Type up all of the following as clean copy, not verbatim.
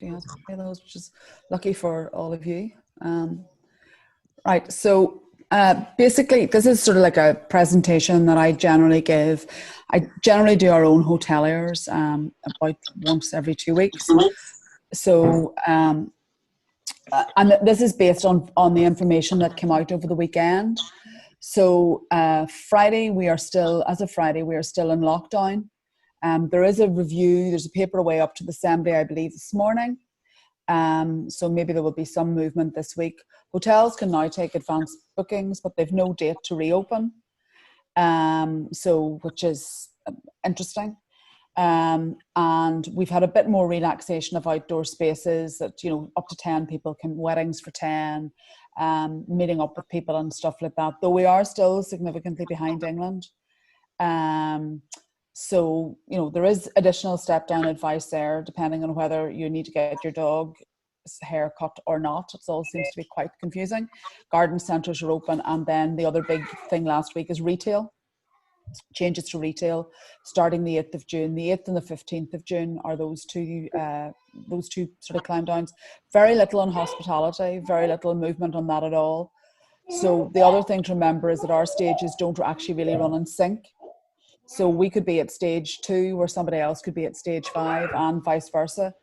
has many of those, which is lucky for all of you. Right, so basically this is sort of like a presentation that I generally give. I generally do our own hoteliers about once every 2 weeks. So, and this is based on the information that came out over the weekend. So Friday, as of Friday, we are still in lockdown. There is a review, there's a paper away up to the Assembly, I believe, this morning. So maybe there will be some movement this week. Hotels can now take advance bookings, but they've no date to reopen. Which is interesting. And we've had a bit more relaxation of outdoor spaces that, up to 10 people weddings for 10, meeting up with people and stuff like that, though we are still significantly behind England. So, there is additional step down advice there, depending on whether you need to get your dog's hair cut or not. It all seems to be quite confusing. Garden centres are open, and then the other big thing last week is retail. Changes to retail starting the 8th of June. The 8th and the 15th of June are those two sort of climb downs. Very little on hospitality, very little movement on that at all. So the other thing to remember is that our stages don't actually really run in sync. So we could be at stage 2 where somebody else could be at stage 5 and vice versa.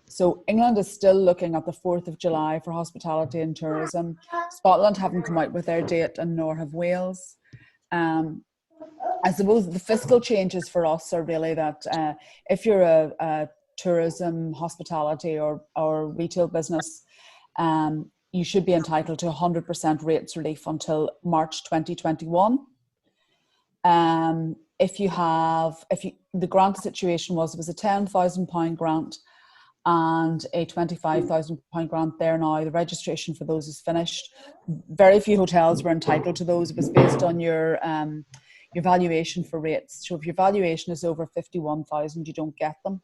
So England is still looking at the 4th of July for hospitality and tourism. Scotland haven't come out with their date, and nor have Wales. I suppose the fiscal changes for us are really that if you're a tourism, hospitality or retail business, you should be entitled to 100% rates relief until March 2021. The grant situation was a £10,000 grant and a £25,000 grant there now. The registration for those is finished. Very few hotels were entitled to those. It was based on your valuation for rates. So if your valuation is over 51,000, you don't get them.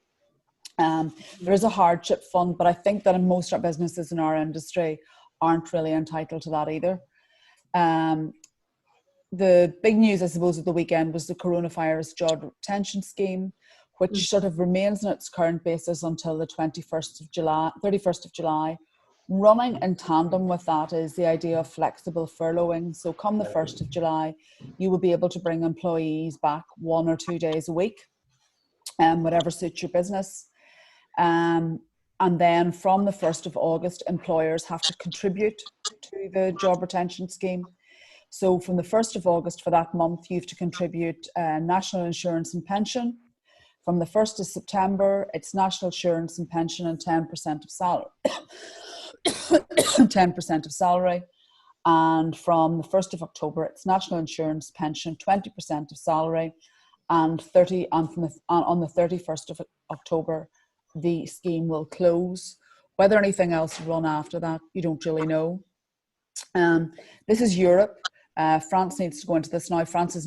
There is a hardship fund, but I think that most of our businesses in our industry aren't really entitled to that either. The big news, I suppose, of the weekend was the coronavirus job retention scheme, which sort of remains on its current basis until the 31st of July. Running in tandem with that is the idea of flexible furloughing. So come the 1st of July, you will be able to bring employees back 1 or 2 days a week, whatever suits your business. And then from the 1st of August, employers have to contribute to the job retention scheme. So from the 1st of August for that month, you have to contribute national insurance and pension. From the 1st of September, it's national insurance and pension and 10% of salary. 10% of salary. And from the 1st of October, it's national insurance, pension, 20% of salary, on the 31st of October, the scheme will close. Whether anything else will run after that, you don't really know. This is Europe. France needs to go into this now. This is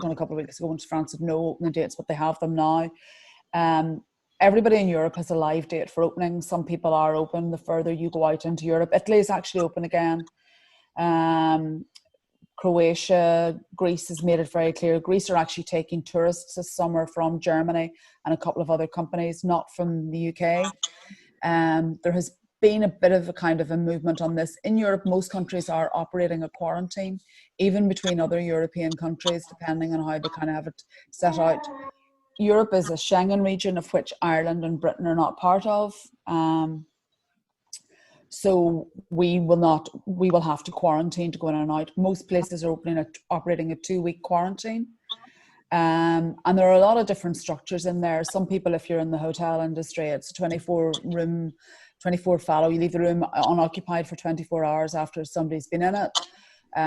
going a couple of weeks ago, France had no opening dates, but they have them now. Everybody in Europe has a live date for opening. Some people are open the further you go out into Europe. Italy is actually open again. Croatia, Greece has made it very clear. Greece are actually taking tourists this summer from Germany and a couple of other companies, not from the UK. There has been a bit of a kind of a movement on this. In Europe, most countries are operating a quarantine, even between other European countries, depending on how they kind of have it set out. Europe is a Schengen region of which Ireland and Britain are not part of. So we will have to quarantine to go in and out. Most places are operating a 2-week quarantine. And there are a lot of different structures in there. Some people, if you're in the hotel industry, it's a 24 fallow. You leave the room unoccupied for 24 hours after somebody's been in it.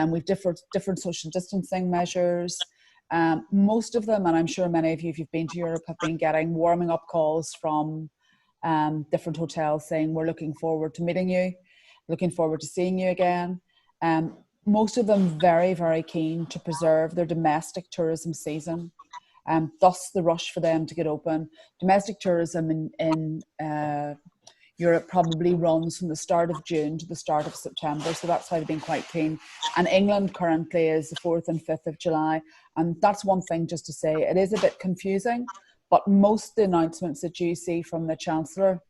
We've different social distancing measures. Most of them, and I'm sure many of you, if you've been to Europe, have been getting warming up calls from different hotels saying, we're looking forward to meeting you, looking forward to seeing you again. Most of them very, very keen to preserve their domestic tourism season, thus the rush for them to get open. Domestic tourism in Europe probably runs from the start of June to the start of September, so that's why they've been quite keen. And England currently is the 4th and 5th of July, and that's one thing just to say, it is a bit confusing, but most of the announcements that you see from the Chancellor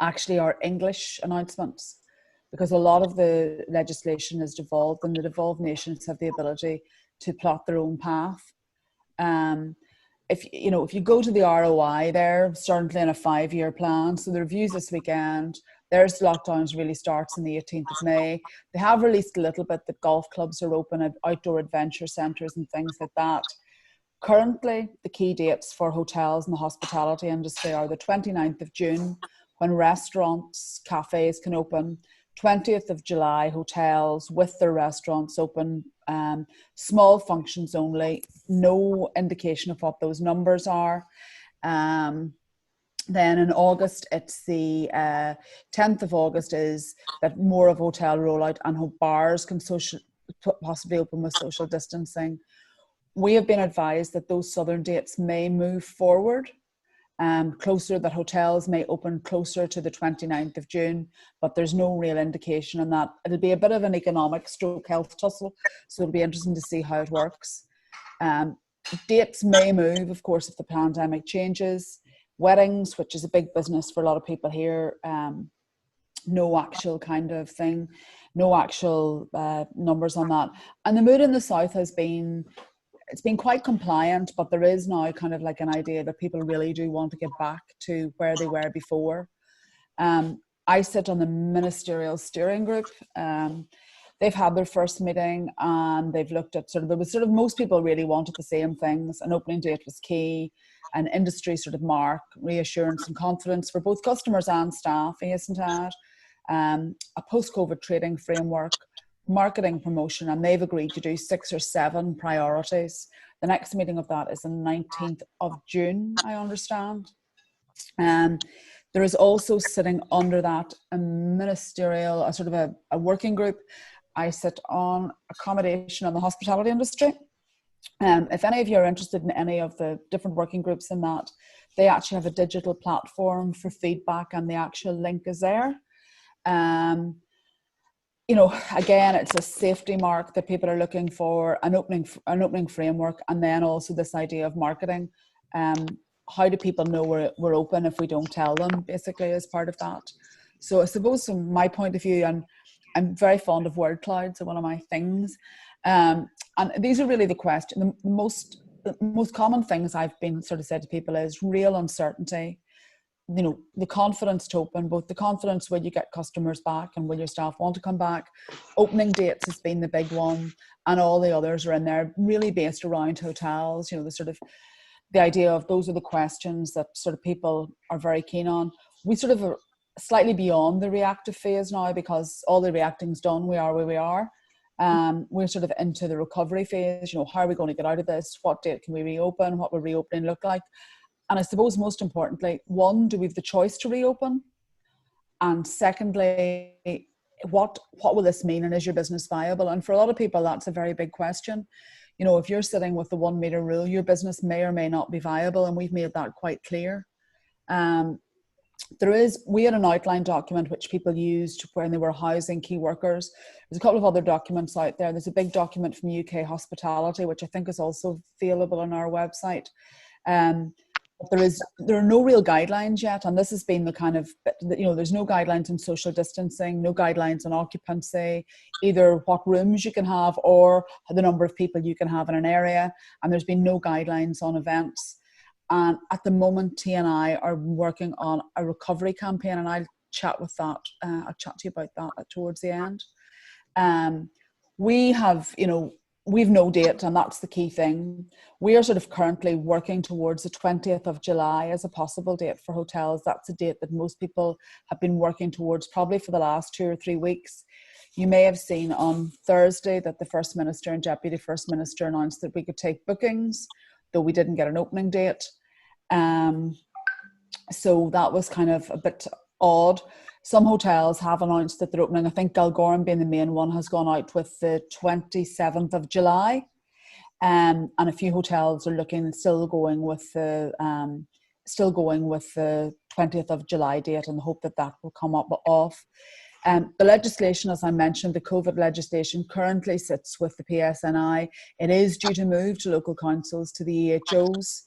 actually are English announcements, because a lot of the legislation is devolved, and the devolved nations have the ability to plot their own path. If you go to the ROI, they're certainly in a 5-year plan. So the reviews this weekend, their lockdowns really starts on the 18th of May. They have released a little bit that golf clubs are open at outdoor adventure centres and things like that. Currently, the key dates for hotels and the hospitality industry are the 29th of June, when restaurants, cafes can open. 20th of July, hotels with their restaurants open, small functions only, no indication of what those numbers are. Then in August, it's the 10th of August is that more of hotel rollout, and bars can possibly open with social distancing. We have been advised that those southern dates may move forward. Closer, that hotels may open closer to the 29th of June, but there's no real indication on that. It'll be a bit of an economic stroke health tussle, so it'll be interesting to see how it works. Dates may move, of course, if the pandemic changes. Weddings, which is a big business for a lot of people here, no actual kind of thing, no actual numbers on that. And the mood in the south has been, it's been quite compliant, but there is now kind of like an idea that people really do want to get back to where they were before. I sit on the ministerial steering group. They've had their first meeting, and they've looked at most people really wanted the same things. An opening date was key, an industry sort of mark, reassurance and confidence for both customers and staff, I hasten to add, a post-COVID trading framework, marketing, promotion, and they've agreed to do 6 or 7 priorities. The next meeting of that is the 19th of June, I understand. There is also sitting under that a ministerial, a working group. I sit on accommodation and the hospitality industry. If any of you are interested in any of the different working groups in that, they actually have a digital platform for feedback, and the actual link is there. Again, it's a safety mark that people are looking for, an opening framework, and then also this idea of marketing. How do people know we're open if we don't tell them, basically, as part of that? So I suppose from my point of view, and I'm very fond of word clouds, are one of my things. And these are really the question. The most common things I've been sort of said to people is real uncertainty. The confidence to open, both the confidence will you get customers back and will your staff want to come back. Opening dates has been the big one, and all the others are in there, really based around hotels. The idea of those are the questions that sort of people are very keen on. We sort of are slightly beyond the reactive phase now, because all the reacting's done. We are where we are. We're sort of into the recovery phase. How are we going to get out of this? What date can we reopen? What will reopening look like? And I suppose most importantly, one, do we have the choice to reopen? And secondly, what will this mean, and is your business viable? And for a lot of people, that's a very big question. If you're sitting with the 1 meter rule, your business may or may not be viable, and we've made that quite clear. We had an outline document which people used when they were housing key workers. There's a couple of other documents out there. There's a big document from UK Hospitality, which I think is also available on our website. There are no real guidelines yet, and this has been the kind of, there's no guidelines on social distancing, no guidelines on occupancy, either what rooms you can have or the number of people you can have in an area, and there's been no guidelines on events. And at the moment, T&I are working on a recovery campaign, and I'll chat to you about that towards the end. We've no date, and that's the key thing. We are sort of currently working towards the 20th of July as a possible date for hotels. That's a date that most people have been working towards probably for the last 2 or 3 weeks. You may have seen on Thursday that the First Minister and Deputy First Minister announced that we could take bookings, though we didn't get an opening date. So that was kind of a bit odd. Some hotels have announced that they're opening. I think Galgorm, being the main one, has gone out with the 27th of July. And a few hotels are still going with the 20th of July date, and hope that will come up off. The legislation, as I mentioned, the COVID legislation currently sits with the PSNI. It is due to move to local councils, to the EHOs.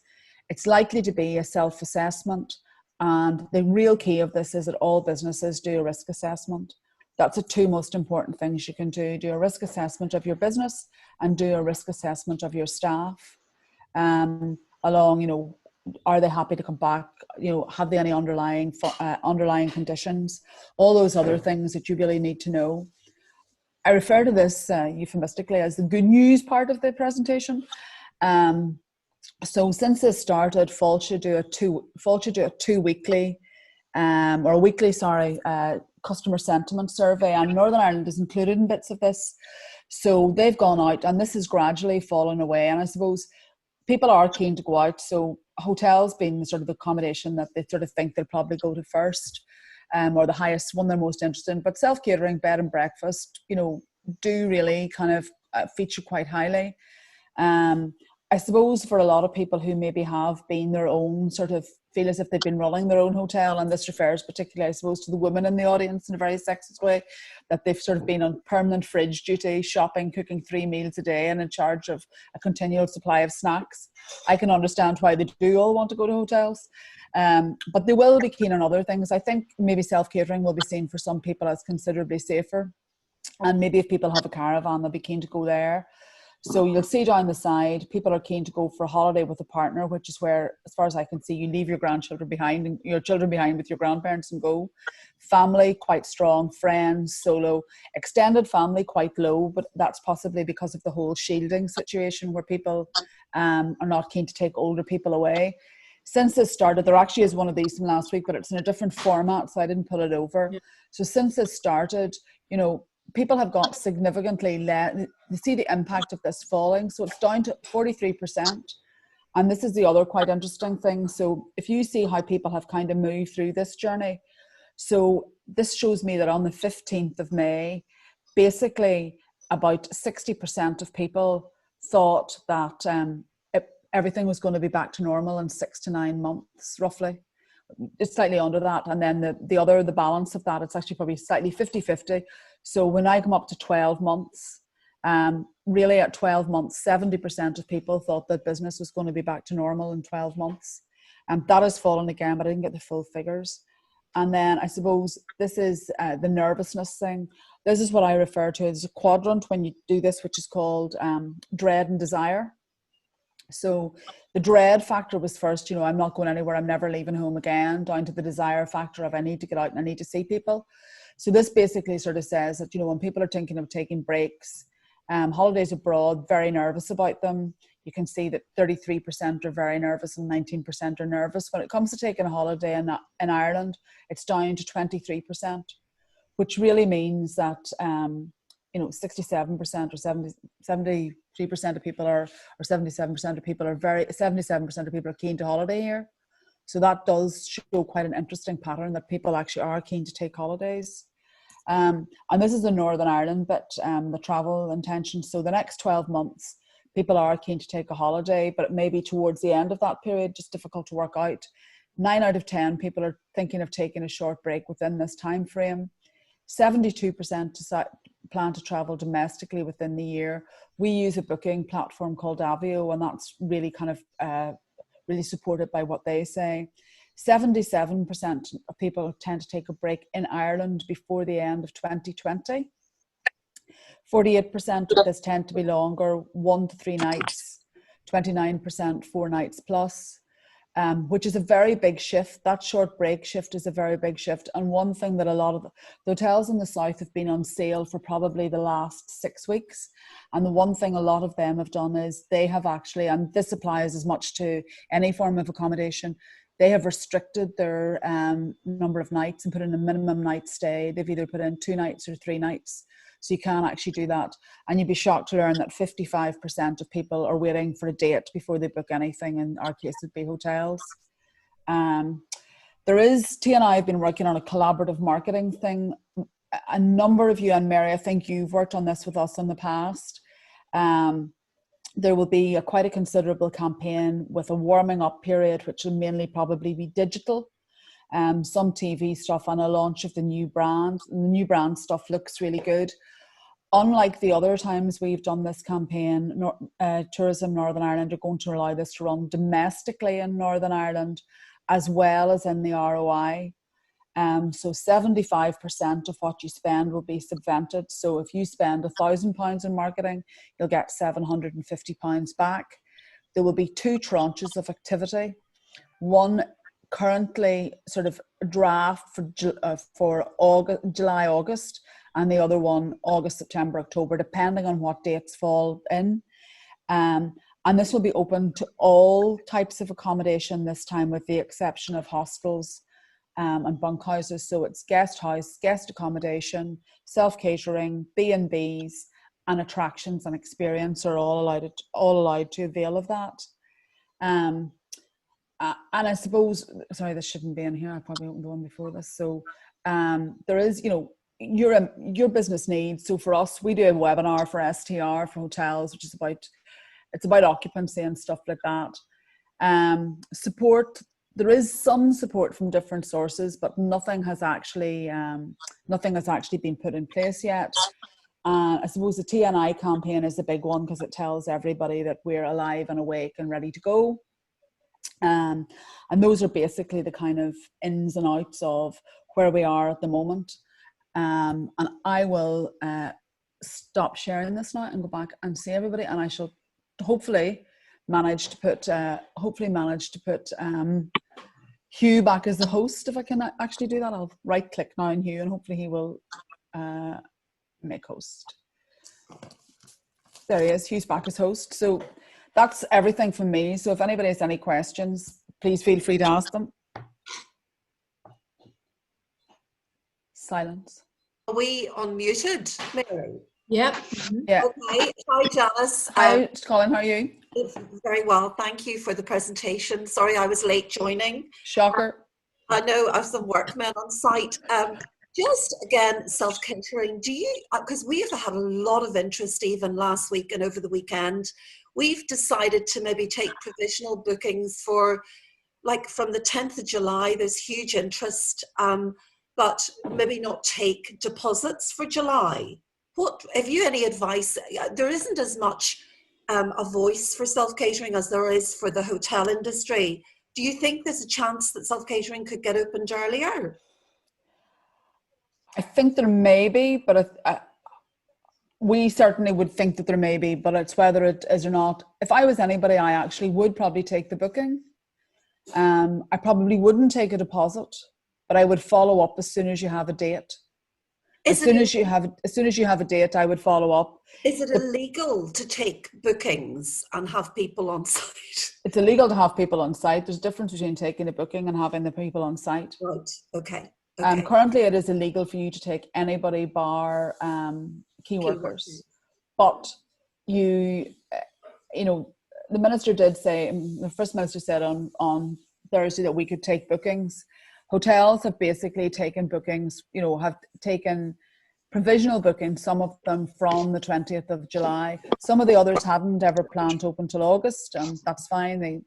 It's likely to be a self-assessment, And the real key of this is that all businesses do a risk assessment. That's the two most important things you can do. Do a risk assessment of your business and do a risk assessment of your staff. Along, you know, are they happy to come back? You know, have they any underlying conditions? All those other things that you really need to know. I refer to this euphemistically as the good news part of the presentation. So since this started, Fall should do a two-weekly or a weekly, customer sentiment survey, and Northern Ireland is included in bits of this. So they've gone out, and this has gradually fallen away. And I suppose people are keen to go out. So hotels being sort of the accommodation that they sort of think they'll probably go to first, or the highest one they're most interested in. But self-catering, bed and breakfast, you know, do really kind of feature quite highly. I suppose for a lot of people who maybe have been their own sort of feel as if they've been running their own hotel, and this refers particularly, I suppose, to the women in the audience in a very sexist way, that they've sort of been on permanent fridge duty, shopping, cooking 3 meals a day and in charge of a continual supply of snacks. I can understand why they do all want to go to hotels, but they will be keen on other things. I think maybe self-catering will be seen for some people as considerably safer, and maybe if people have a caravan, they'll be keen to go there. So you'll see down the side, people are keen to go for a holiday with a partner, which is where, as far as I can see, you leave your grandchildren behind and your children behind with your grandparents and go. Family, quite strong. Friends, solo. Extended family, quite low, but that's possibly because of the whole shielding situation where people are not keen to take older people away. Since this started, there actually is one of these from last week, but it's in a different format, so I didn't put it over. Yeah. So since this started, you know, people have got significantly less. You see the impact of this falling. So it's down to 43%. And this is the other quite interesting thing. So if you see how people have kind of moved through this journey. So this shows me that on the 15th of May, basically about 60% of people thought that everything was going to be back to normal in 6 to 9 months, roughly. It's slightly under that. And then the balance of that, it's actually probably slightly 50-50. So when I come up to 12 months, really at 12 months, 70% of people thought that business was going to be back to normal in 12 months. And that has fallen again, but I didn't get the full figures. And then I suppose this is the nervousness thing. This is what I refer to as a quadrant when you do this, which is called dread and desire. So the dread factor was first, you know, I'm not going anywhere, I'm never leaving home again, down to the desire factor of I need to get out and I need to see people. So this basically sort of says that, you know, when people are thinking of taking breaks, holidays abroad, very nervous about them. You can see that 33% are very nervous and 19% are nervous. When it comes to taking a holiday in Ireland, it's down to 23%, which really means that, you know, 67% or 73% of people are, or 77% of people are 77% of people are keen to holiday here. So that does show quite an interesting pattern that people actually are keen to take holidays. And this is the Northern Ireland bit, the travel intention. So the next 12 months, people are keen to take a holiday, but it may be towards the end of that period, just difficult to work out. 9 out of 10 people are thinking of taking a short break within this time frame. 72% plan to travel domestically within the year. We use a booking platform called Avio, and that's really kind of really supported by what they say. 77% of people tend to take a break in Ireland before the end of 2020. 48% of this tend to be longer, 1 to 3 nights. 29% 4 nights plus. Which is a very big shift. That short break shift is a very big shift. And one thing that a lot of the hotels in the south have been on sale for probably the last 6 weeks. And the one thing a lot of them have done is they have actually, and this applies as much to any form of accommodation, they have restricted their number of nights and put in a minimum night stay. They've either put in 2 nights or 3 nights. So you can actually do that. And you'd be shocked to learn that 55% of people are waiting for a date before they book anything. In our case, it'd be hotels. T and I have been working on a collaborative marketing thing. A number of you, and Mary, I think you've worked on this with us in the past. There will be quite a considerable campaign with a warming up period, which will mainly probably be digital. Some TV stuff and a launch of the new brand. The new brand stuff looks really good. Unlike the other times we've done this campaign, Tourism Northern Ireland are going to allow this to run domestically in Northern Ireland, as well as in the ROI. So 75% of what you spend will be subvented. So if you spend £1,000 in marketing, you'll get £750 back. There will be 2 tranches of activity. One currently sort of draft for July, August, and the other one August, September, October, depending on what dates fall in. And this will be open to all types of accommodation this time, with the exception of hostels and bunkhouses. So it's guest house, guest accommodation, self-catering, B&Bs, and attractions and experience are all allowed to avail of that. And I suppose, sorry, this shouldn't be in here. I probably won't go on before this. So there is, your business needs. So for us, we do a webinar for STR for hotels, which is about occupancy and stuff like that. Support. There is some support from different sources, but nothing has actually been put in place yet. I suppose the TNI campaign is a big one because it tells everybody that we're alive and awake and ready to go. And those are basically the kind of ins and outs of where we are at the moment. And I will stop sharing this now and go back and see everybody, and I shall hopefully manage to put Hugh back as the host. If I can actually do that, I'll right click now on Hugh and hopefully he will make host. There he is, Hugh's back as host. So that's everything from me. So if anybody has any questions, please feel free to ask them. Silence. Are we unmuted, Mary? Yeah. Yeah. Okay. Hi, Janice. Hi, Colin. How are you? Very well. Thank you for the presentation. Sorry, I was late joining. Shocker. I know I have some workmen on site. Just again, self-catering. Do you? Because we've had a lot of interest even last week and over the weekend. We've decided to maybe take provisional bookings for, like, from the 10th of July. There's huge interest, but maybe not take deposits for July. What have you any advice? There isn't as much a voice for self-catering as there is for the hotel industry. Do you think there's a chance that self-catering could get opened earlier? I think there may be, but we certainly would think that there may be, but it's whether it is or not. If I was anybody, I actually would probably take the booking. I probably wouldn't take a deposit, but I would follow up as soon as you have a date. As soon as you have a date, I would follow up. Is it illegal to take bookings and have people on site? It's illegal to have people on site. There's a difference between taking a booking and having the people on site. Right. Okay. Currently, it is illegal for you to take anybody bar key workers. But the minister did say, the First Minister said on Thursday that we could take bookings. Hotels have basically taken bookings, have taken provisional bookings, some of them from the 20th of July. Some of the others hadn't ever planned to open till August, and that's fine. They've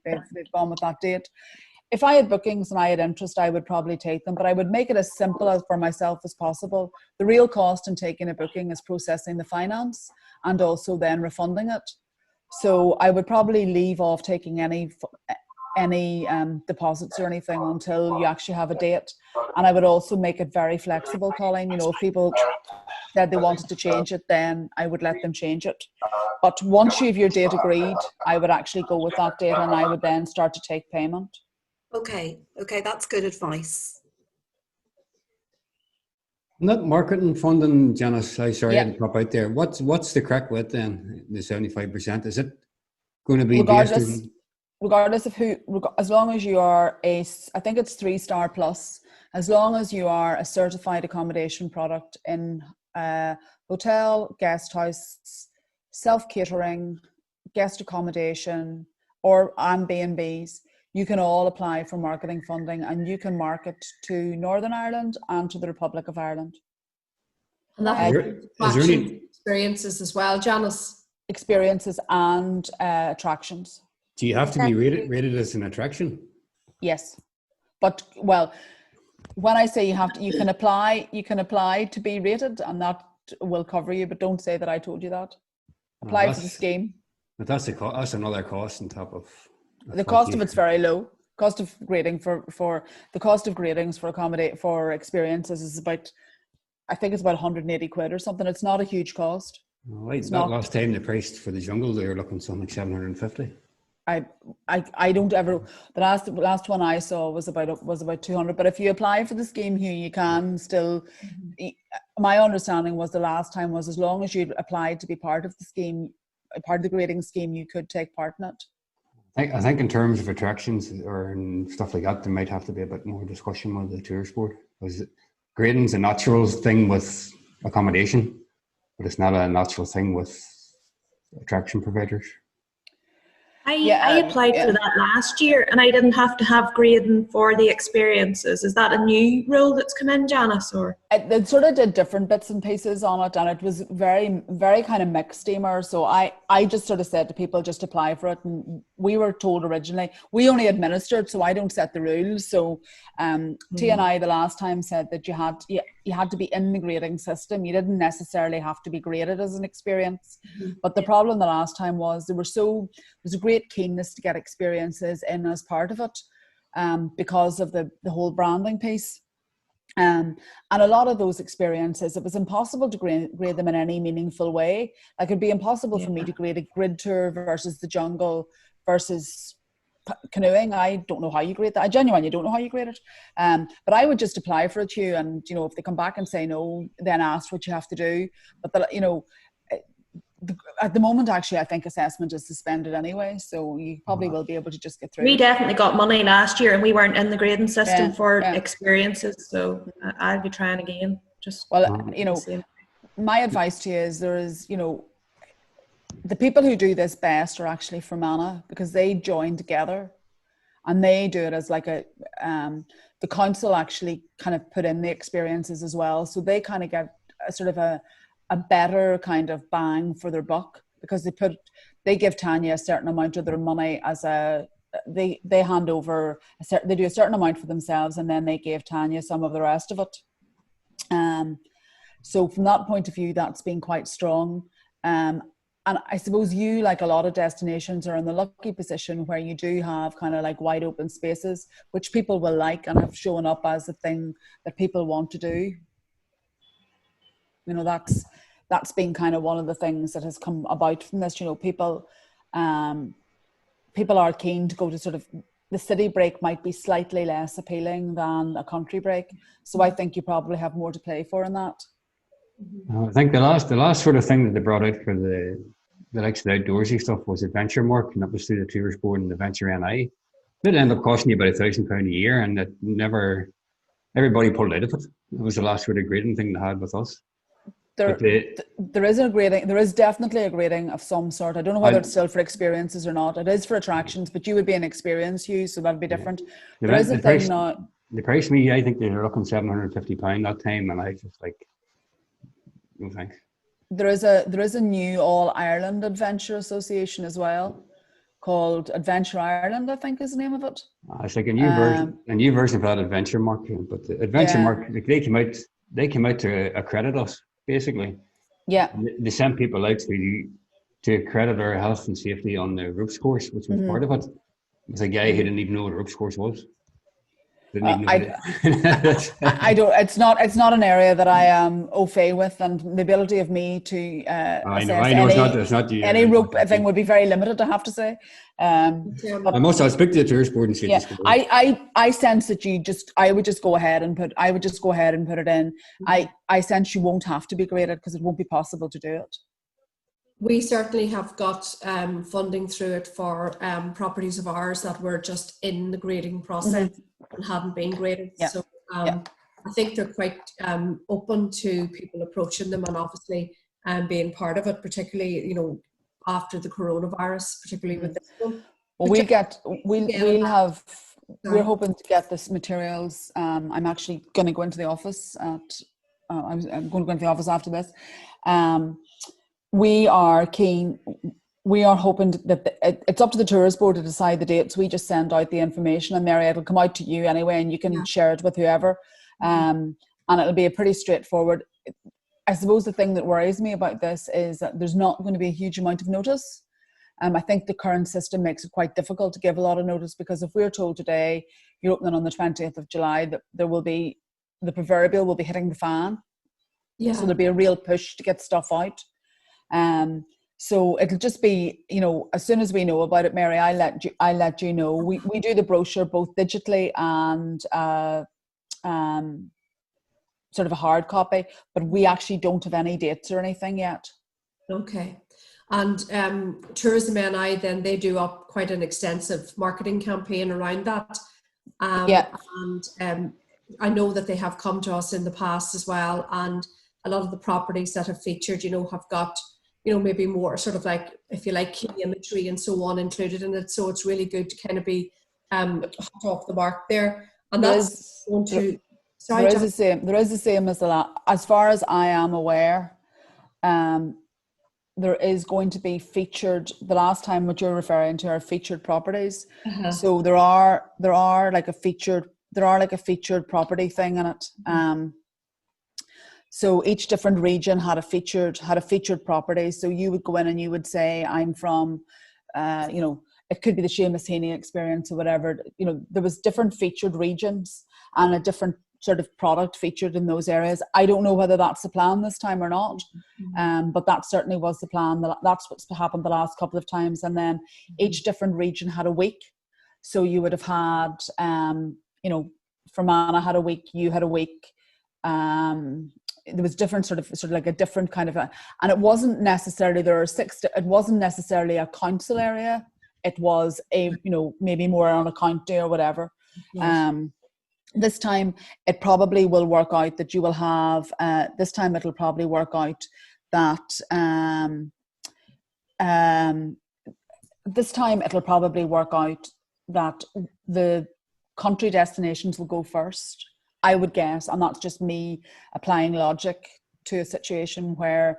gone with that date. If I had bookings and I had interest, I would probably take them, but I would make it as simple as for myself as possible. The real cost in taking a booking is processing the finance and also then refunding it. So I would probably leave off taking any deposits or anything until you actually have a date. And I would also make it very flexible, Colleen. If people said they wanted to change it, then I would let them change it. But once you have your date agreed, I would actually go with that date and I would then start to take payment. Okay, that's good advice. Not marketing funding, Janice, sorry to pop out there. What's the crack with then, the 75%? Is it going to be regardless of who, as long as you are I think it's 3-star plus, as long as you are a certified accommodation product in hotel, guest house, self-catering, guest accommodation, and B&Bs, you can all apply for marketing funding and you can market to Northern Ireland and to the Republic of Ireland. And that is there any experiences as well, Janice? Experiences and attractions. Do you have to be rated as an attraction? Yes. But when I say you can apply to be rated and that will cover you, but don't say that I told you that. Apply for the scheme. But that's another cost on top of. The cost of it's very low cost of grading for the cost of gradings for experiences is about, I think it's about 180 quid or something. It's not a huge cost. Right. That last time the price for the jungle, they were looking something like 750. I don't ever, the last one I saw was about 200, but if you apply for the scheme here, you can still, my understanding was the last time was as long as you applied to be part of the scheme, part of the grading scheme, you could take part in it. I think in terms of attractions or stuff like that, there might have to be a bit more discussion with the tourist board, because grading's a natural thing with accommodation, but it's not a natural thing with attraction providers. I applied for that last year and I didn't have to have grading for the experiences. Is that a new rule that's come in, Janice? Or it sort of did different bits and pieces on it, and it was very, very kind of mixed, Emer. So I just sort of said to people, just apply for it. And we were told originally, we only administered, so I don't set the rules. So T and I the last time said that you had to be in the grading system. You didn't necessarily have to be graded as an experience. But the problem the last time was there was a great keenness to get experiences in as part of it, because of the whole branding piece. And a lot of those experiences, it was impossible to grade them in any meaningful way. Like it'd be impossible for me to grade a grid tour versus the jungle versus canoeing. I don't know how you grade that. I genuinely don't know how you grade it. But I would just apply for it, and if they come back and say no, then ask what you have to do. But at the moment, actually, I think assessment is suspended anyway, so you probably will be able to just get through. We definitely got money last year and we weren't in the grading system for experiences, so I'll be trying again. My advice to you is the people who do this best are actually Fermanagh, because they join together and they do it as like the council actually kind of put in the experiences as well, so they kind of get a sort of a better kind of bang for their buck, because they give Tanya a certain amount of their money as they hand over they do a certain amount for themselves, and then they gave Tanya some of the rest of it. So from that point of view, that's been quite strong. And I suppose you, like a lot of destinations, are in the lucky position where you do have kind of like wide open spaces, which people will like and have shown up as a thing that people want to do. That's been kind of one of the things that has come about from this. People are keen to go to sort of, the city break might be slightly less appealing than a country break. So I think you probably have more to play for in that. I think the last sort of thing that they brought out for the likes of the outdoorsy stuff was Adventure Mark, and that was through the Tourist Board and Adventure NI. It ended up costing you about £1,000 a year, and everybody pulled out of it. It was the last sort of grading thing they had with us. There is definitely a grading of some sort. I don't know whether it's still for experiences or not. It is for attractions, but you would be an experience, Hugh, so that'd be different. There is a thing now. They priced me, I think they were looking £750 that time, and I just like, no thanks. There is a new All Ireland Adventure Association as well, called Adventure Ireland, I think is the name of it. It's like a new version of that Adventure Mark, but the Adventure Mark, they came out to accredit us. Basically, they sent people out to accredit our health and safety on the ropes course, which was part of it. It was a guy who didn't even know what a ropes course was. I don't. It's not an area that I am au fait with, and the ability of me to any rope thing would be very limited, I have to say. I'll speak to the tourist board and see. I sense that I would just go ahead and put it in. I sense you won't have to be graded because it won't be possible to do it. We certainly have got funding through it for properties of ours that were just in the grading process and hadn't been graded. So I think they're quite open to people approaching them and obviously being part of it, particularly, after the coronavirus, particularly with this one. Well, we're hoping to get this materials. I'm actually going to go into the office I'm going to go into the office after this. We are keen. We are hoping that it's up to the tourist board to decide the dates. We just send out the information, and Mary, it'll come out to you anyway, and you can share it with whoever. And it'll be a pretty straightforward. I suppose the thing that worries me about this is that there's not going to be a huge amount of notice. I think the current system makes it quite difficult to give a lot of notice, because if we're told today you're opening on the 20th of July, that there will be, the proverbial will be hitting the fan. Yeah. So there'll be a real push to get stuff out. So it'll just be, you know, as soon as we know about it, Mary, I'll let you know. We do the brochure both digitally and sort of a hard copy, but we actually don't have any dates or anything yet. Okay. And Tourism NI, then they do up quite an extensive marketing campaign around that. And I know that they have come to us in the past as well, and a lot of the properties that have featured, you know, have got, you know, maybe more sort of like, if you like, key imagery and so on included in it. So it's really good to kind of be hot off the mark there. And that's going to... There is the same as far as I am aware. There is going to be featured, the last time what you're referring to are featured properties. So there are like a featured property thing in it. So each different region had a featured property. So you would go in and you would say, I'm from, you know, it could be the Seamus Heaney experience or whatever. You know, there was different featured regions and a different sort of product featured in those areas. I don't know whether that's the plan this time or not, but that certainly was the plan. That's what's happened the last couple of times. And then each different region had a week. So you would have had, you know, Fermanagh had a week, you had a week. There was different sort of like a different kind of and it wasn't necessarily, it wasn't necessarily a council area. It was a, you know, maybe more on a county or whatever. This time it probably will work out that you will have, this time it'll probably work out that, this time it'll probably work out that the country destinations will go first, I would guess. And that's just me applying logic to a situation where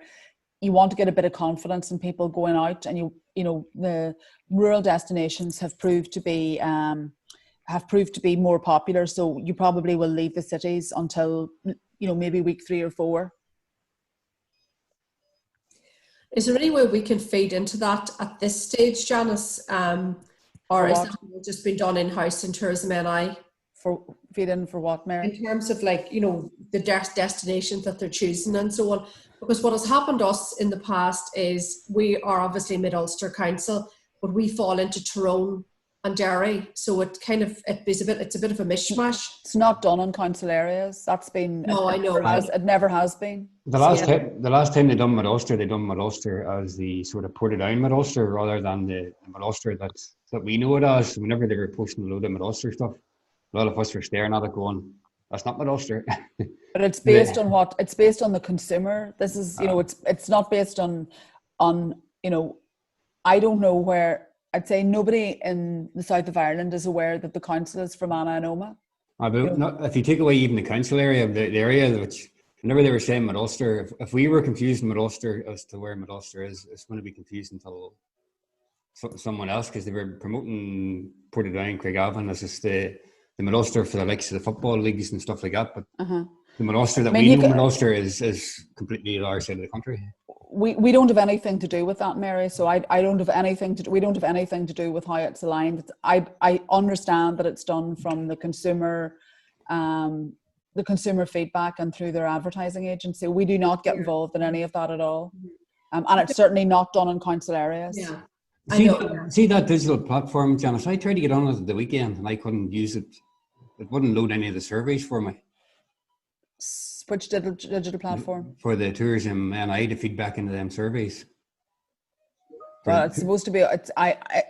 you want to get a bit of confidence in people going out, and you know, the rural destinations have proved to be, more popular, so you probably will leave the cities until, you know, maybe week 3 or 4. Is there any way we can feed into that at this stage, Janice? Or is that just been done in-house in Tourism NI? For feed in for what, Mary? In terms of, like, you know, the destinations that they're choosing and so on. Because what has happened to us in the past is we are obviously Mid-Ulster Council, but we fall into Tyrone and Derry, so it kind of it's a bit of a mishmash. It's not done in council areas. That's been I know it never has been. The last time they done Mid-Ulster as the sort of Portadown Mid-Ulster rather than the Mid-Ulster that we know it as. Whenever they were posting a load of Mid-Ulster stuff, a lot of us were staring at it going, that's not Mid-Ulster. But it's based on what? It's based on the consumer. This is, you know, it's not based on you know, I don't know where. I'd say nobody in the south of Ireland is aware that the council is from Fermanagh and Omagh. If you take away even the council area, the area which, whenever they were saying Mid-Ulster, if we were confused in Mid-Ulster as to where Mid-Ulster is, it's going to be confused until someone else, because they were promoting Portadown, Craigavon as just the Mid-Ulster for the likes of the football leagues and stuff like that. But the Mid-Ulster that we know, Mid-Ulster is completely the other side of the country. We don't have anything to do with that, Mary. So I don't have anything to do. We don't have anything to do with how it's aligned. I understand that it's done from the consumer feedback and through their advertising agency. We do not get involved in any of that at all, and it's certainly not done in council areas. Yeah. See that digital platform, Janice? I tried to get on it at the weekend and I couldn't use it. It wouldn't load any of the surveys for me. Which digital platform? For the Tourism NI to feed back into them surveys. Well, it's supposed to be.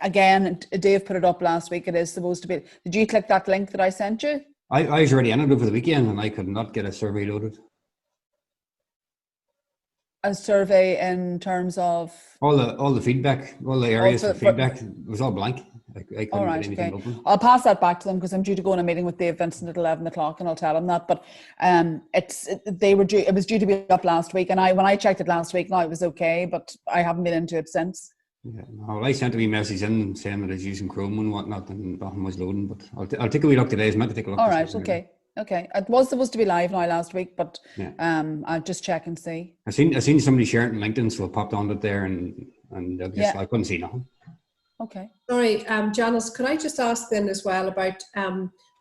Again, Dave put it up last week. It is supposed to be. Did you click that link that I sent you? I was already in it over the weekend and I could not get a survey loaded. A survey in terms of all the feedback, all the areas for feedback, it was all blank. I couldn't get anything open. I'll pass that back to them because I'm due to go on a meeting with Dave Vincent at 11 o'clock and I'll tell him that. But it was due to be up last week, and when I checked it last week, now it was okay, but I haven't been into it since. Yeah, well, I sent a wee message in saying that I was using Chrome and whatnot, and nothing was loading. But I'll take a wee look today. I was meant to take a look. All right, okay. It was supposed to be live now last week, but I'll just check and see. I seen somebody sharing it on LinkedIn, so I popped on it there, and I couldn't see nothing. Okay. Sorry, Janice, could I just ask then as well about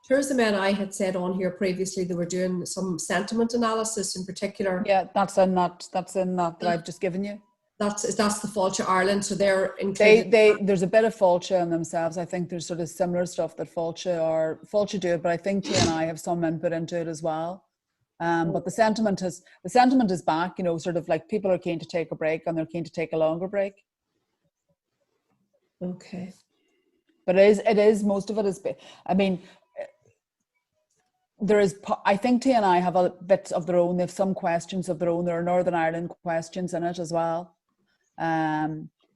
Tourism NI had said on here previously they were doing some sentiment analysis in particular. Yeah, that's in that that I've just given you. That's the Fáilte Ireland, so they're included. There's a bit of Fáilte in themselves. I think there's sort of similar stuff that Fáilte do it, but I think TNI have some input into it as well. But the sentiment is back, you know, sort of like people are keen to take a break and they're keen to take a longer break. Okay. But it is most of it is, I mean, I think TNI have a bit of their own. They have some questions of their own. There are Northern Ireland questions in it as well.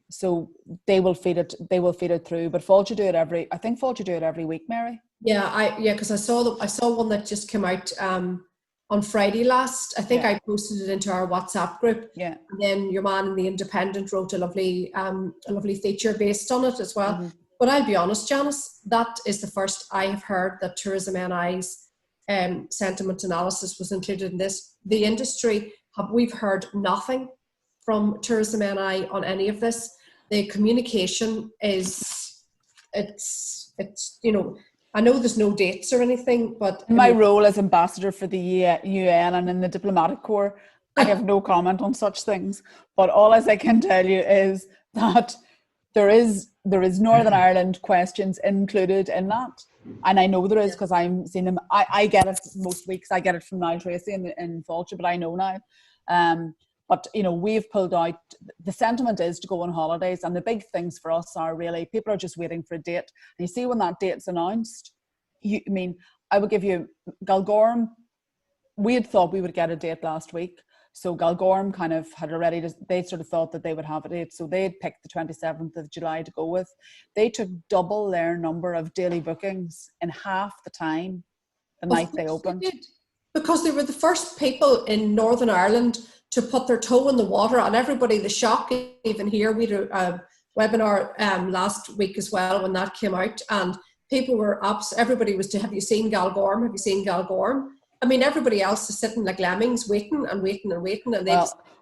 So they will feed it through. But Fáilte do it every week, Mary. Yeah, because I saw one that just came out on Friday last. I think I posted it into our WhatsApp group. Yeah. And then your man in the Independent wrote a lovely feature based on it as well. Mm-hmm. But I'll be honest, Janice, that is the first I have heard that Tourism NI's sentiment analysis was included in this. The industry, we've heard nothing from Tourism NI on any of this. The communication it's you know, I know there's no dates or anything, but in my role as ambassador for the UN and in the diplomatic corps, I have no comment on such things. But all as I can tell you is that there is Northern Ireland questions included in that. And I know there is because I'm seeing them. I get it most weeks. I get it from Niall Tracy in Fáilte, but I know now. But, you know, we've pulled out, the sentiment is to go on holidays. And the big things for us are really, people are just waiting for a date. And you see when that date's announced, I would give you Galgorm. We had thought we would get a date last week. So Galgorm kind of had already, they sort of thought that they would have a date. So they had picked the 27th of July to go with. They took double their number of daily bookings in half the time the night they opened. Because they were the first people in Northern Ireland to put their toe in the water, and everybody, the shock even here, we did a webinar last week as well when that came out, and people were everybody was have you seen Galgorm? Have you seen Galgorm? I mean, everybody else is sitting like lemmings, waiting and waiting and waiting. And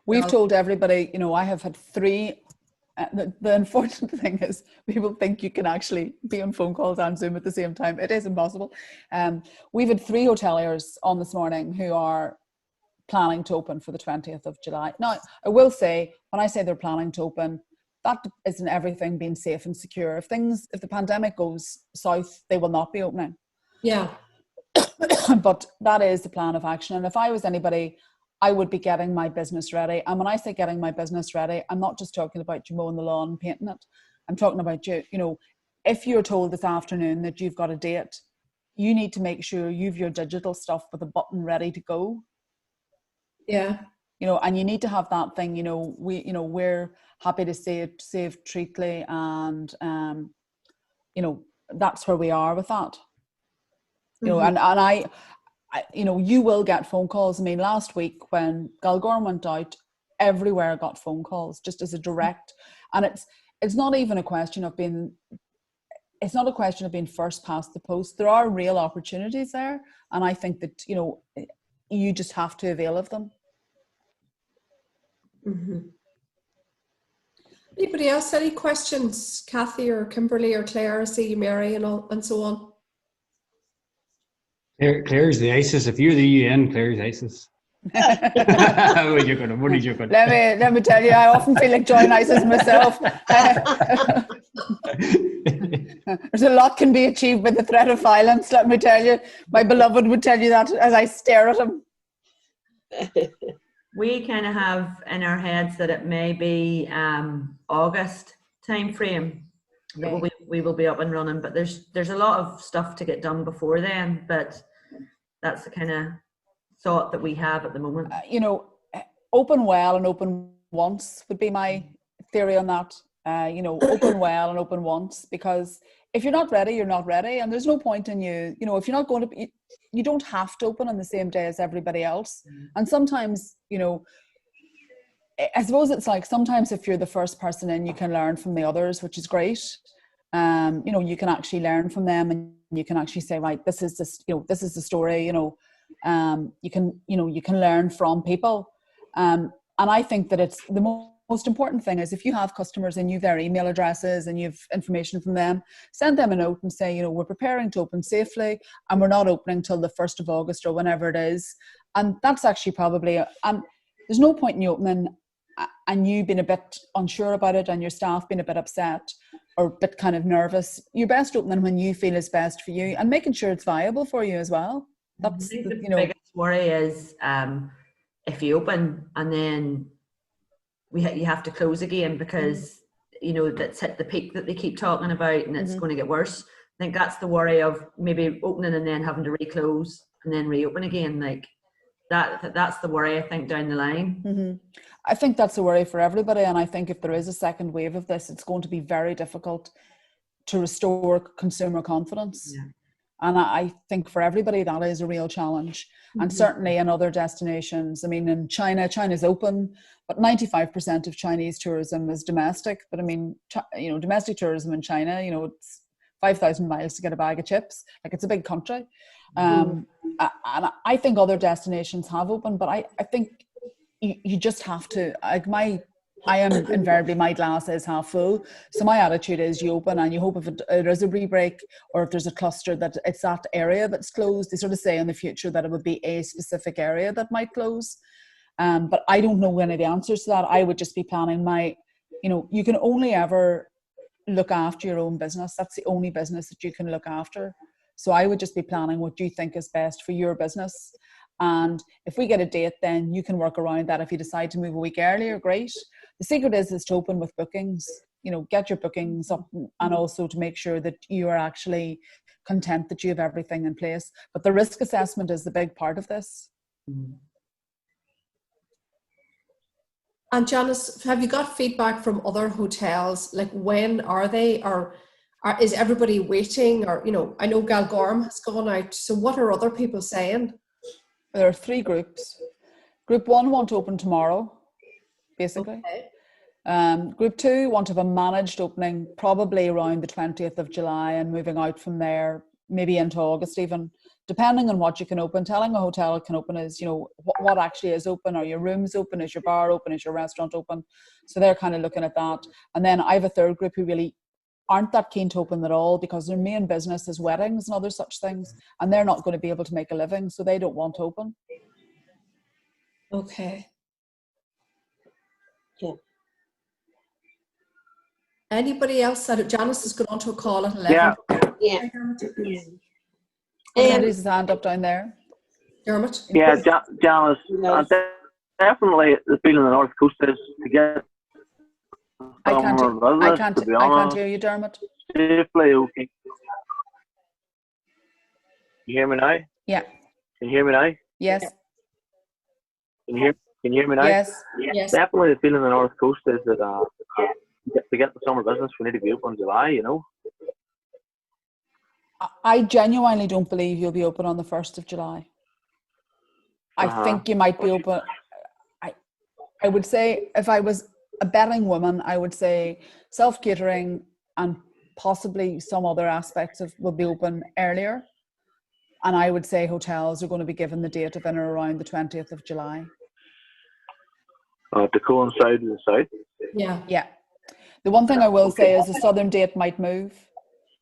we've told everybody, you know, I have had 3. The unfortunate thing is people think you can actually be on phone calls and Zoom at the same time. It is impossible. We've had 3 hoteliers on this morning who are planning to open for the 20th of July. Now, I will say, when I say they're planning to open, that isn't everything being safe and secure. If the pandemic goes south, they will not be opening. Yeah. But that is the plan of action. And if I was anybody, I would be getting my business ready. And when I say getting my business ready, I'm not just talking about you mowing the lawn and painting it. I'm talking about you know, if you're told this afternoon that you've got a date, you need to make sure you've your digital stuff with a button ready to go. Yeah. You know, and you need to have that thing, you know, we're happy to save Treatley, and you know, that's where we are with that. You know, and I, you know, you will get phone calls. I mean, last week when Galgorm went out, everywhere got phone calls just as a direct, and it's not even a question of being, it's not a question of being first past the post. There are real opportunities there, and I think that, you know, you just have to avail of them. Mm-hmm. Anybody else, any questions? Kathy or Kimberly or Claire, I see you, Mary, and so on. Claire's the ISIS. If you're the UN, Claire's ISIS. What are you joking? Let me tell you, I often feel like joining ISIS myself. There's a lot can be achieved with the threat of violence, let me tell you. My beloved would tell you that as I stare at him. We kind of have in our heads that it may be August time frame. Right. We will be up and running, but there's a lot of stuff to get done before then, but that's the kind of thought that we have at the moment. You know, open well and open once would be my theory on that. You know, open well and open once, because if you're not ready, you're not ready, and there's no point in you know, if you're not going to, you don't have to open on the same day as everybody else. And sometimes, you know, I suppose it's like sometimes if you're the first person in, you can learn from the others, which is great. You know, you can actually learn from them, and you can actually say, right, this is the story, you know. You can learn from people. And I think that it's the most important thing is if you have customers and you've their email addresses and you've information from them, send them a note and say, you know, we're preparing to open safely and we're not opening till the 1st of August or whenever it is. And that's actually probably, there's no point in you opening and you being a bit unsure about it and your staff being a bit upset or a bit kind of nervous. You're best opening when you feel is best for you and making sure it's viable for you as well. That's, I think the biggest worry is if you open and then you have to close again because you know that's hit the peak that they keep talking about and it's going to get worse. I think that's the worry of maybe opening and then having to reclose and then reopen again. Like that's the worry, I think, down the line. I think that's a worry for everybody, and I think if there is a second wave of this, it's going to be very difficult to restore consumer confidence. Yeah. And I think for everybody that is a real challenge. And certainly in other destinations, I mean, in China's open, but 95% of Chinese tourism is domestic. But I mean, you know, domestic tourism in China, you know, it's 5,000 miles to get a bag of chips. Like, it's a big country. And I think other destinations have opened, but I think you just have to, like, I am invariably, my glass is half full. So my attitude is you open and you hope if it is a re-break or if there's a cluster that it's that area that's closed. They sort of say in the future that it would be a specific area that might close. But I don't know any of the answers to that. I would just be planning you know, you can only ever look after your own business. That's the only business that you can look after. So I would just be planning what you think is best for your business. And if we get a date, then you can work around that. If you decide to move a week earlier, great. The secret is to open with bookings, you know, get your bookings up and also to make sure that you are actually content that you have everything in place. But the risk assessment is the big part of this. And Janice, have you got feedback from other hotels? Like, when are they, or is everybody waiting? Or, you know, I know Galgorm has gone out. So what are other people saying? There are 3 groups. Group 1 want to open tomorrow, basically. Okay. Group 2 want to have a managed opening probably around the 20th of July and moving out from there, maybe into August even, depending on what you can open. Telling a hotel it can open is, you know, what actually is open. Are your rooms open? Is your bar open? Is your restaurant open? So they're kind of looking at that. And then I have a 3rd group who really aren't that keen to open at all because their main business is weddings and other such things, and they're not going to be able to make a living, so they don't want to open. Okay. Yeah. Anybody else? Janice has gone on to a call at 11. Yeah. Somebody's his hand up down there. Dermot? Yeah, Janice, definitely the feeling on the North Coast is to get I can't hear you, Dermot. Safely, okay. You hear me now? Yeah. Can you hear me now? Yes. Can you hear me now? Yes. Definitely the feeling on the North Coast is that to get the summer business, we need to be open in July, you know. I genuinely don't believe you'll be open on the 1st of July. I think you might be open. I would say, if I was a betting woman, I would say self-catering and possibly some other aspects will be open earlier. And I would say hotels are going to be given the date of in or around the 20th of July. To coincide with the south? Yeah. The one thing I will say is the southern date might move.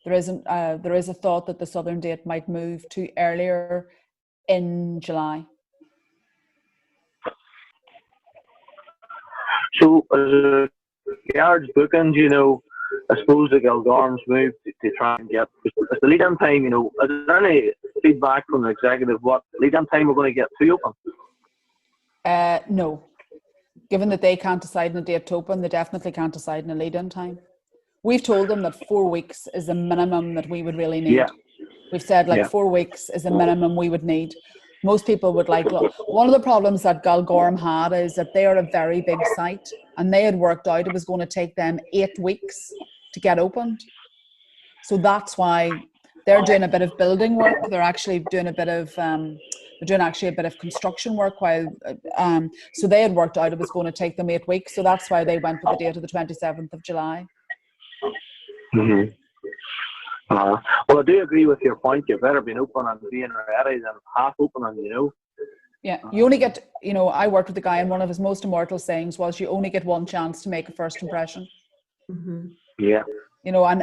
There is a thought that the southern date might move to earlier in July. So, yards bookings, you know, I suppose the Galgorm's move to try and get the lead-in time, you know, is there any feedback from the executive what lead-in time we're going to get to open? No. Given that they can't decide on a date to open, they definitely can't decide on a lead-in time. We've told them that 4 weeks is the minimum that we would really need. Yeah. We've said 4 weeks is the minimum we would need. Most people would one of the problems that Galgorm had is that they are a very big site and they had worked out it was going to take them 8 weeks to get opened. So that's why they're doing a bit of building work. They're actually doing a bit of construction work while so they had worked out it was going to take them 8 weeks. So that's why they went with the date of the 27th of July. Mm-hmm. Well, I do agree with your point. You're better being open and being ready than half open, and you know. Yeah, you only get, you know, I worked with a guy and one of his most immortal sayings was you only get one chance to make a first impression. Mm-hmm. Yeah. You know, and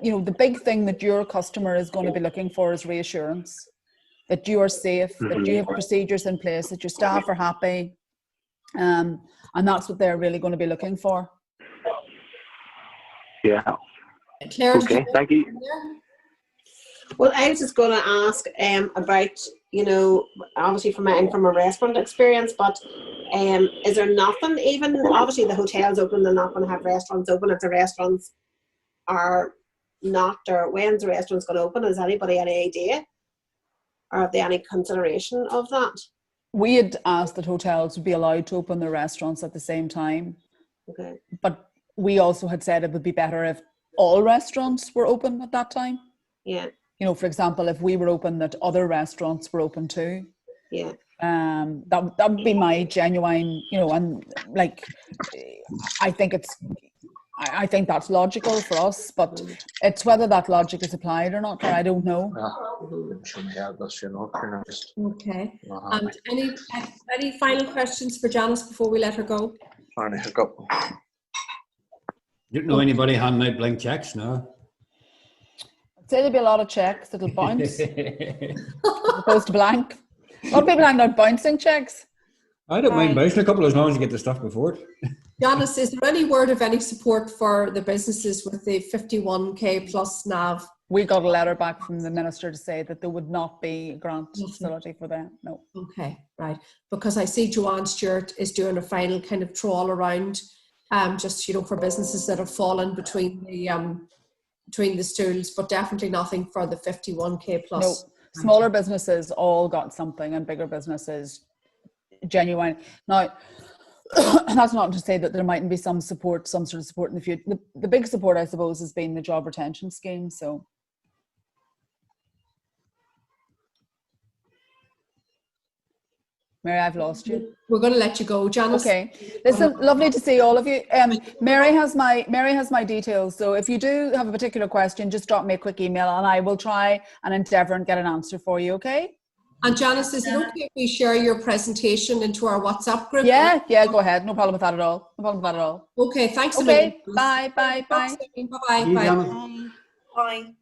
you know, the big thing that your customer is going to be looking for is reassurance that you are safe, that you have procedures in place, that your staff are happy, and that's what they're really going to be looking for. Yeah. Claire, okay, thank you. Well, I was just going to ask about, you know, obviously from a restaurant experience, but is there nothing, even obviously the hotel's open, they're not going to have restaurants open. If the restaurants are not, or when's the restaurants going to open? Has anybody any idea? Or have they any consideration of that? We had asked that hotels would be allowed to open their restaurants at the same time. Okay. But we also had said it would be better if all restaurants were open at that time. Yeah. You know, for example, if we were open, that other restaurants were open too. Yeah. That would be my genuine, you know, and like, I think that's logical for us, but it's whether that logic is applied or not, I don't know. Okay. And any final questions for Janice before we let her go? You don't know anybody handing out blank checks, no? I'd say there'll be a lot of checks that'll bounce as opposed to blank. A lot of people handing out bouncing checks. I don't mind bouncing a couple as long as you get the stuff before it. Janice, is there any word of any support for the businesses with the 51k plus NAV? We got a letter back from the minister to say that there would not be a grant facility for them. No. Okay, right. Because I see Joanne Stewart is doing a final kind of trawl around, just, you know, for businesses that have fallen between the stools, but definitely nothing for the 51k plus. No, smaller businesses all got something, and bigger businesses genuine. Now, that's not to say that there mightn't be some support, some sort of support in the future. The big support, I suppose, has been the job retention scheme. So, Mary, I've lost you. We're going to let you go, Janice. Okay. Listen, lovely to see all of you. Mary has my details. So if you do have a particular question, just drop me a quick email and I will try and endeavour and get an answer for you. Okay. And Janice, is it okay if we share your presentation into our WhatsApp group? Yeah, go ahead. No problem with that at all. Okay, thanks a million. Bye. Bye. Bye. Bye. Bye. Bye.